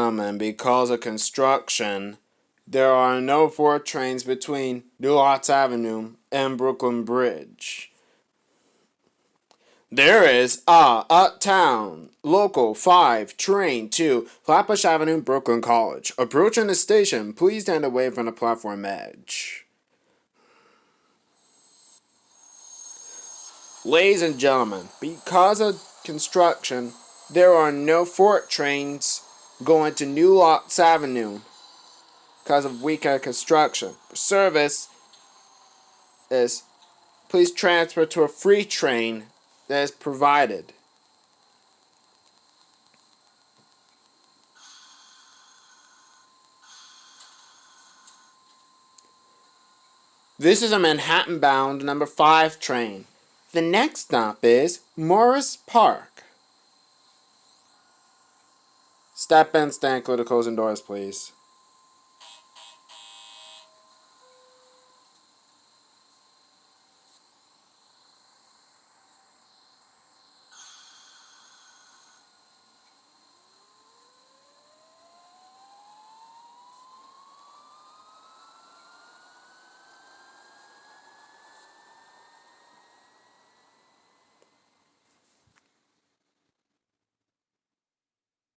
gentlemen, because of construction, there are no 4 trains between New Lots Avenue and Brooklyn Bridge. There is a Uptown Local 5 train to Flatbush Avenue, Brooklyn College. Approaching the station, please stand away from the platform edge. Ladies and gentlemen, because of construction, there are no 4 trains going to New Lots Avenue because of weekend construction. Service is please transfer to a free train that is provided. This is a Manhattan-bound number 5 train. The next stop is Morris Park. Step in, stand clear to closing doors, please.